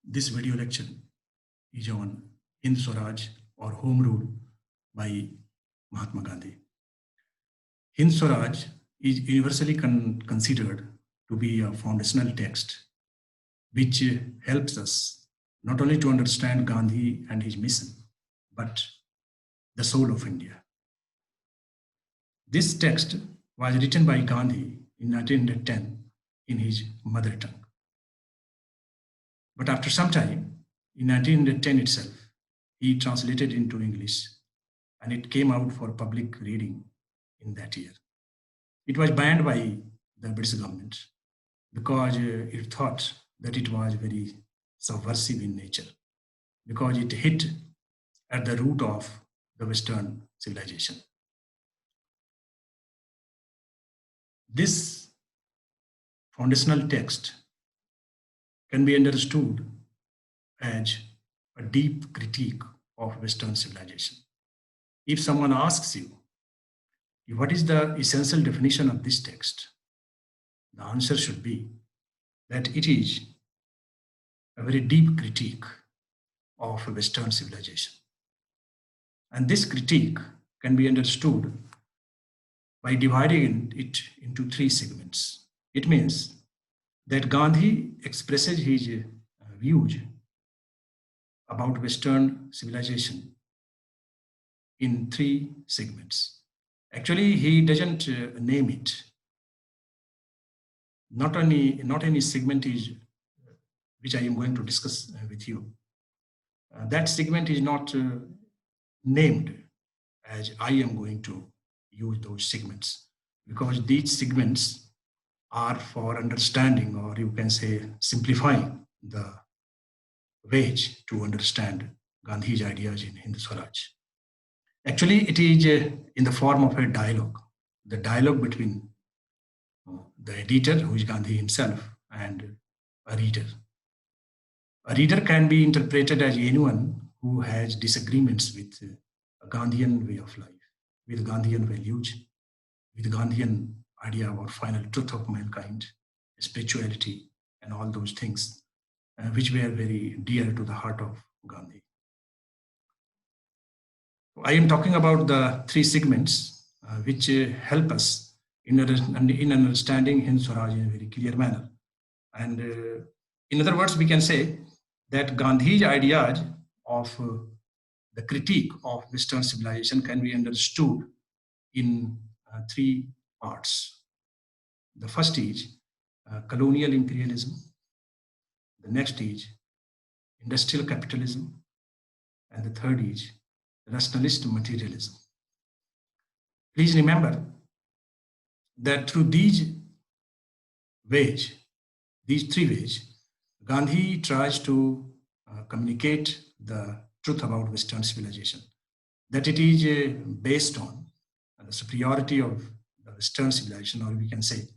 This video lecture is on Hind Swaraj or Home Rule by Mahatma Gandhi. Hind Swaraj is universally considered to be a foundational text which helps us not only to understand Gandhi and his mission, but the soul of India. This text was written by Gandhi in 1910 in his mother tongue. But after some time, in 1910 itself, he translated into English and it came out for public reading in that year. It was banned by the British government because it thought that it was very subversive in nature, because it hit at the root of the Western civilization. This foundational text can be understood as a deep critique of Western civilization. If someone asks you, what is the essential definition of this text? The answer should be that it is a very deep critique of Western civilization. And this critique can be understood by dividing it into three segments. It means that Gandhi expresses his views about Western civilization in three segments. Actually, he doesn't name it. Not any segment is which I am going to discuss with you. That segment is not named as I am going to use those segments, because these segments are for understanding, or you can say simplifying the ways to understand Gandhi's ideas in Hind Swaraj. Actually, it is in the form of a dialogue, the dialogue between the editor, who is Gandhi himself, and a reader. A reader can be interpreted as anyone who has disagreements with a Gandhian way of life, with Gandhian values, with Gandhian idea about final truth of mankind, spirituality, and all those things, which were very dear to the heart of Gandhi. I am talking about the three segments which help us in understanding Hind Swaraj in a very clear manner. And in other words, we can say that Gandhi's ideas of the critique of Western civilization can be understood in three parts. The first is colonial imperialism. The next is industrial capitalism. And the third is rationalist materialism. Please remember that through these three ways, Gandhi tries to communicate the truth about Western civilization, that it is based on the superiority of the Western civilization, or we can say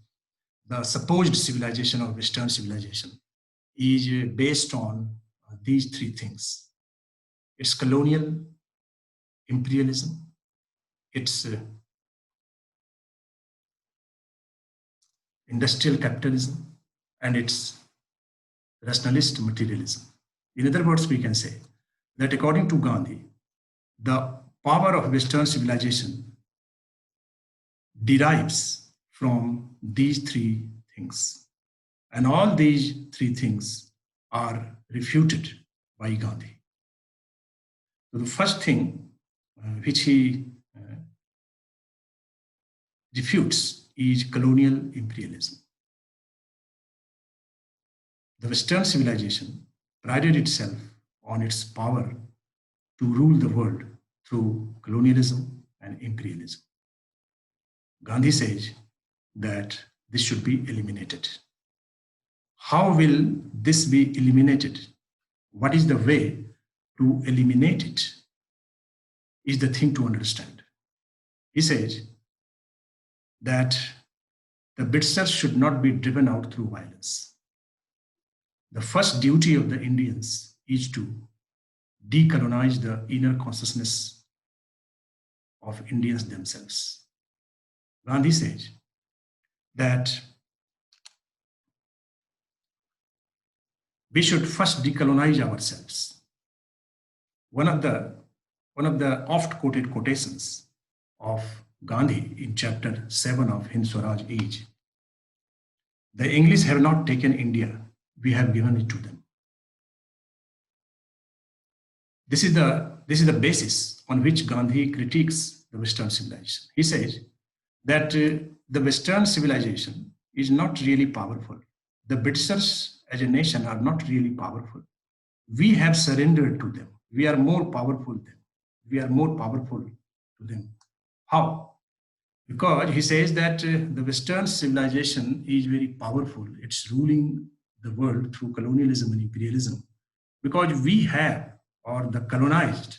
the supposed civilization of Western civilization is based on these three things. It's colonial imperialism, it's industrial capitalism, and it's rationalist materialism. In other words, we can say that according to Gandhi, the power of Western civilization derives from these three things. And all these three things are refuted by Gandhi. So the first thing which he refutes is colonial imperialism. The Western civilization prided itself on its power to rule the world through colonialism and imperialism. Gandhi says that this should be eliminated. How will this be eliminated? What is the way to eliminate it? Is the thing to understand. He says that the Britishers should not be driven out through violence. The first duty of the Indians is to decolonize the inner consciousness of Indians themselves. Gandhi says that we should first decolonize ourselves. One of the oft-quoted quotations of Gandhi in chapter 7 of Hind Swaraj is, "The English have not taken India, we have given it to them." This is the basis on which Gandhi critiques the Western civilization. He says that the Western civilization is not really powerful. The Britishers as a nation are not really powerful. We have surrendered to them. We are more powerful than them. We are more powerful to them. How? Because he says that the Western civilization is very powerful. It's ruling the world through colonialism and imperialism. Because we have, or the colonized,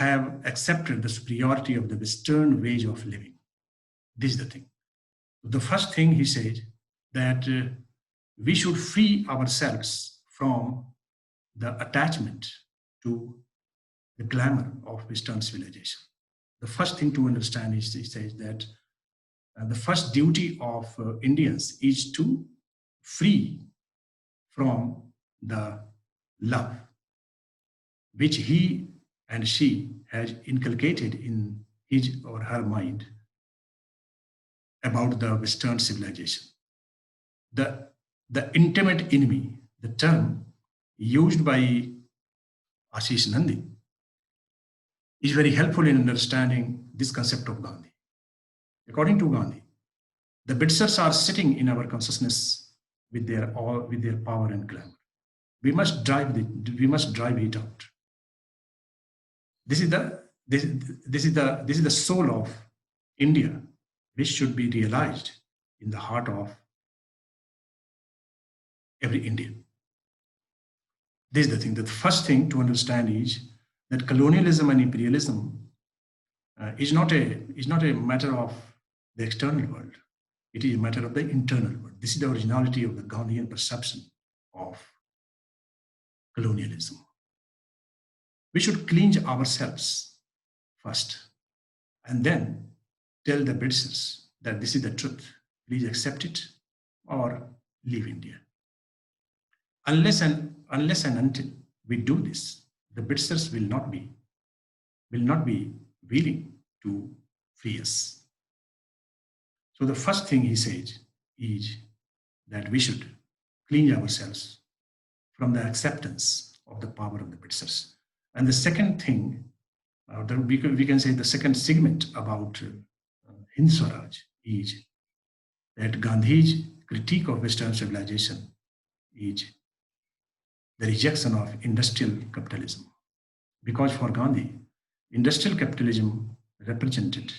have accepted the superiority of the Western ways of living. This is the thing. The first thing he said, that we should free ourselves from the attachment to the glamour of Western civilization. The first thing to understand is, he says that the first duty of Indians is to free from the love which he and she has inculcated in his or her mind about the Western civilization. The intimate enemy, the term used by Ashish Nandi, is very helpful in understanding this concept of Gandhi. According to Gandhi, the Britishers are sitting in our consciousness with their power and glamour. We must drive it out. This is the soul of India, which should be realized in the heart of every Indian. This is the thing. The first thing to understand is that colonialism and imperialism is not a matter of the external world. It is a matter of the internal world. This is the originality of the Gandhian perception of colonialism. We should cleanse ourselves first and then tell the Britishers that this is the truth. Please accept it or leave India. Unless and until we do this, the Britishers will not be willing to free us. So the first thing he says is that we should clean ourselves from the acceptance of the power of the Britishers. And the second thing, we can say the second segment about Hind Swaraj is that Gandhi's critique of Western civilization is the rejection of industrial capitalism. Because for Gandhi, industrial capitalism represented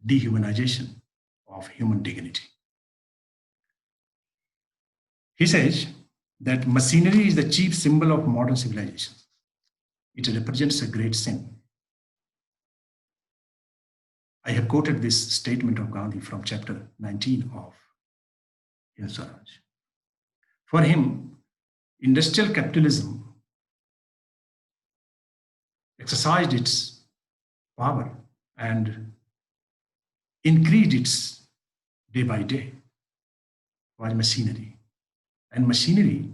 dehumanization of human dignity. He says that machinery is the chief symbol of modern civilization. It represents a great sin. I have quoted this statement of Gandhi from chapter 19 of Hind Swaraj. For him, industrial capitalism exercised its power and increased its day by day by machinery. And machinery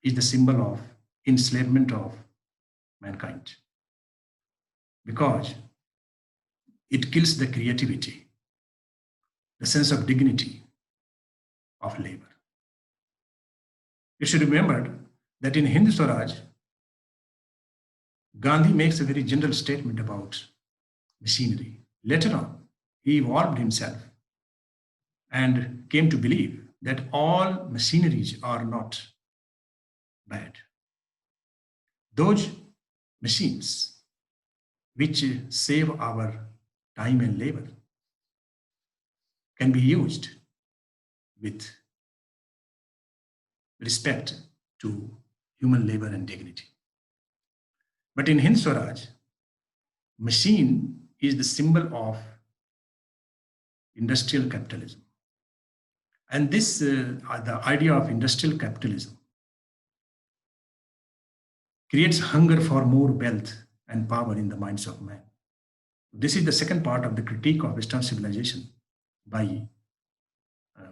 is the symbol of enslavement of mankind, because it kills the creativity, the sense of dignity of labor. You should remember that in Hind Swaraj, Gandhi makes a very general statement about machinery. Later on, he evolved himself and came to believe that all machineries are not bad. Those machines which save our time and labor can be used with respect to human labor and dignity. But in Hind Swaraj, machine is the symbol of industrial capitalism. And this, the idea of industrial capitalism creates hunger for more wealth and power in the minds of man. This is the second part of the critique of Western civilization by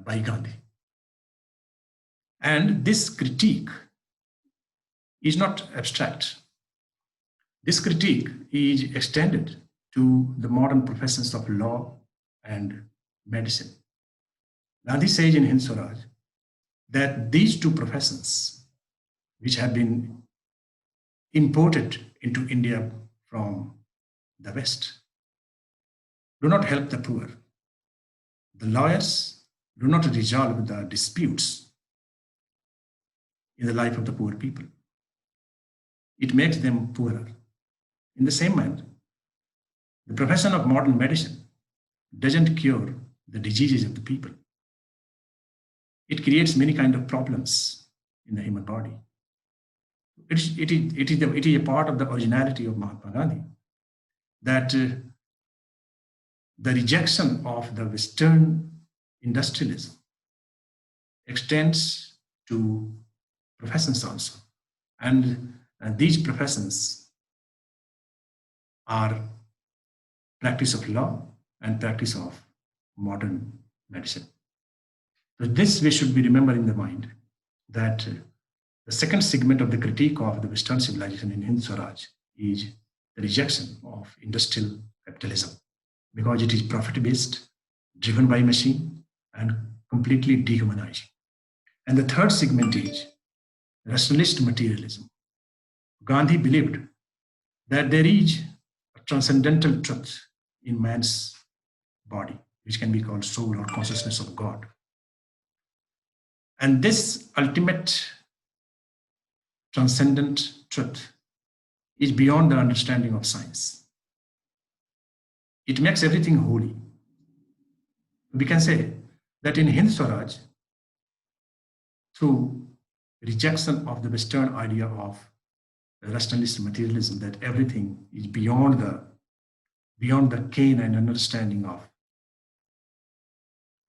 Gandhi. And this critique is not abstract. This critique is extended to the modern professions of law and medicine. Gandhi says in Hind Swaraj that these two professions, which have been imported into India from the West, do not help the poor. The lawyers do not resolve the disputes in the life of the poor people. It makes them poorer. In the same manner, the profession of modern medicine doesn't cure the diseases of the people. It creates many kind of problems in the human body. It is a part of the originality of Mahatma Gandhi that the rejection of the Western industrialism extends to professions also. And these professions are practice of law and practice of modern medicine. So this we should be remembering in the mind that the second segment of the critique of the Western civilization in Hind Swaraj is the rejection of industrial capitalism because it is profit-based, driven by machine, and completely dehumanizing. And the third segment is rationalist materialism. Gandhi believed that there is a transcendental truth in man's body, which can be called soul or consciousness of God. And this ultimate transcendent truth is beyond the understanding of science. It makes everything holy. We can say that in Hind Swaraj, through rejection of the Western idea of rationalist materialism, that everything is beyond the ken and understanding of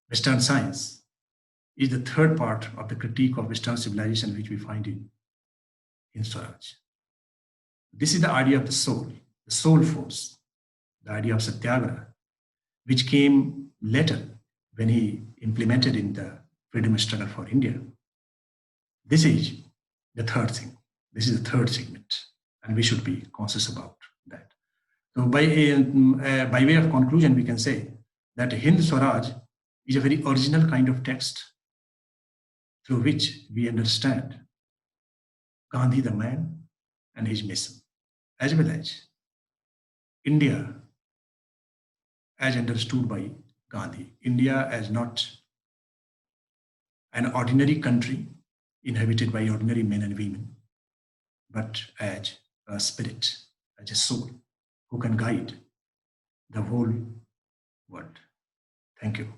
Western science, is the third part of the critique of Western civilization which we find in Swaraj. This is the idea of the soul force, the idea of satyagraha, which came later when he implemented in the freedom struggle for India. This is the third thing. This is the third segment, and we should be conscious about that. So by way of conclusion, we can say that Hind Swaraj is a very original kind of text through which we understand Gandhi the man and his mission, as well as India as understood by Gandhi. India as not an ordinary country inhabited by ordinary men and women, but as a spirit, as a soul who can guide the whole world. Thank you.